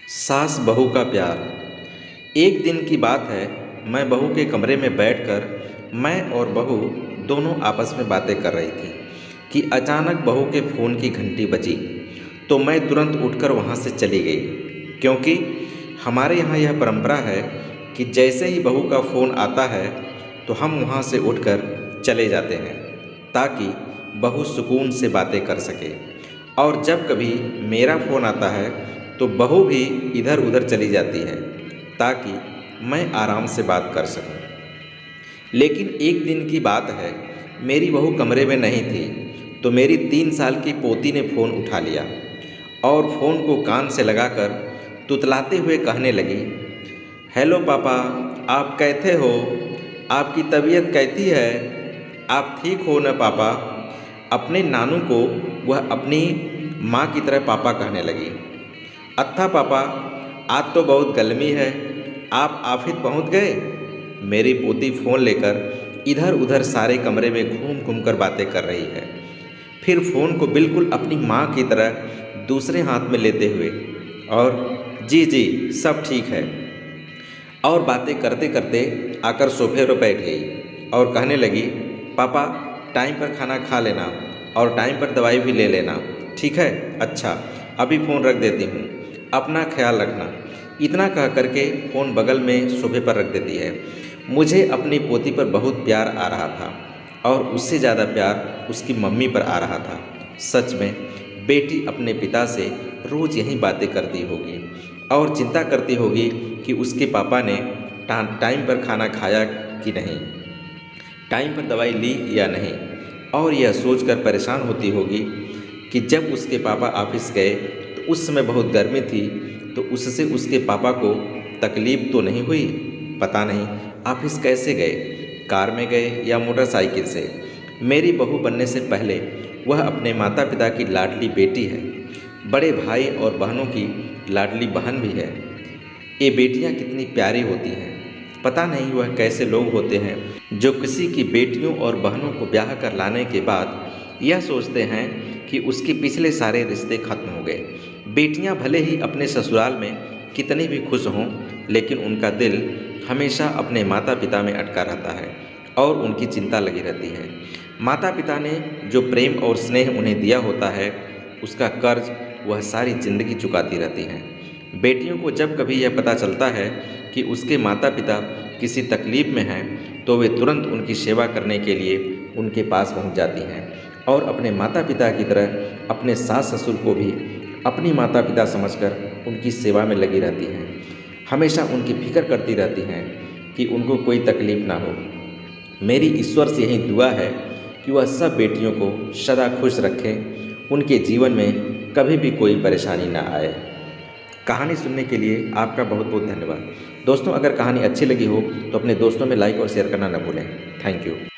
सास बहू का प्यार। एक दिन की बात है, मैं बहू के कमरे में बैठकर मैं और बहू दोनों आपस में बातें कर रही थी कि अचानक बहू के फ़ोन की घंटी बजी। तो मैं तुरंत उठकर वहाँ से चली गई, क्योंकि हमारे यहाँ यह परंपरा है कि जैसे ही बहू का फ़ोन आता है तो हम वहाँ से उठकर चले जाते हैं, ताकि बहू सुकून से बातें कर सके। और जब कभी मेरा फ़ोन आता है तो बहू भी इधर उधर चली जाती है, ताकि मैं आराम से बात कर सकूं। लेकिन एक दिन की बात है, मेरी बहू कमरे में नहीं थी, तो मेरी 3 साल की पोती ने फ़ोन उठा लिया और फ़ोन को कान से लगाकर तुतलाते हुए कहने लगी, हेलो पापा, आप कैसे हो? आपकी तबीयत कैसी है? आप ठीक हो न पापा? अपने नानू को वह अपनी माँ की तरह पापा कहने लगी। अच्छा पापा, आज तो बहुत गर्मी है, आप ऑफिस पहुँच गए? मेरी पोती फ़ोन लेकर इधर उधर सारे कमरे में घूम घूम कर बातें कर रही है, फिर फ़ोन को बिल्कुल अपनी माँ की तरह दूसरे हाथ में लेते हुए, और जी जी सब ठीक है, और बातें करते करते आकर सोफे पर बैठ गई और कहने लगी, पापा टाइम पर खाना खा लेना और टाइम पर दवाई भी ले लेना, ठीक है? अच्छा, अभी फ़ोन रख देती हूँ, अपना ख्याल रखना। इतना कह करके फ़ोन बगल में सोफे पर रख देती है। मुझे अपनी पोती पर बहुत प्यार आ रहा था, और उससे ज़्यादा प्यार उसकी मम्मी पर आ रहा था। सच में बेटी अपने पिता से रोज़ यही बातें करती होगी और चिंता करती होगी कि उसके पापा ने टाइम पर खाना खाया कि नहीं, टाइम पर दवाई ली या नहीं, और यह सोचकर परेशान होती होगी कि जब उसके पापा ऑफिस गए तो उस समय बहुत गर्मी थी, तो उससे उसके पापा को तकलीफ़ तो नहीं हुई? पता नहीं ऑफिस कैसे गए, कार में गए या मोटरसाइकिल से। मेरी बहू बनने से पहले वह अपने माता पिता की लाडली बेटी है, बड़े भाई और बहनों की लाडली बहन भी है। ये बेटियां कितनी प्यारी होती हैं। पता नहीं वह कैसे लोग होते हैं जो किसी की बेटियों और बहनों को ब्याह कर लाने के बाद यह सोचते हैं कि उसके पिछले सारे रिश्ते खत्म हो गए। बेटियां भले ही अपने ससुराल में कितनी भी खुश हों, लेकिन उनका दिल हमेशा अपने माता पिता में अटका रहता है और उनकी चिंता लगी रहती है। माता पिता ने जो प्रेम और स्नेह उन्हें दिया होता है, उसका कर्ज वह सारी ज़िंदगी चुकाती रहती हैं। बेटियों को जब कभी यह पता चलता है कि उसके माता पिता किसी तकलीफ़ में हैं, तो वे तुरंत उनकी सेवा करने के लिए उनके पास पहुंच जाती हैं और अपने माता पिता की तरह अपने सास ससुर को भी अपनी माता पिता समझकर उनकी सेवा में लगी रहती हैं। हमेशा उनकी फिक्र करती रहती हैं कि उनको कोई तकलीफ़ ना हो। मेरी ईश्वर से यही दुआ है कि वह सब बेटियों को सदा खुश रखें, उनके जीवन में कभी भी कोई परेशानी ना आए। कहानी सुनने के लिए आपका बहुत बहुत धन्यवाद। दोस्तों, अगर कहानी अच्छी लगी हो तो अपने दोस्तों में लाइक और शेयर करना न भूलें। Thank you.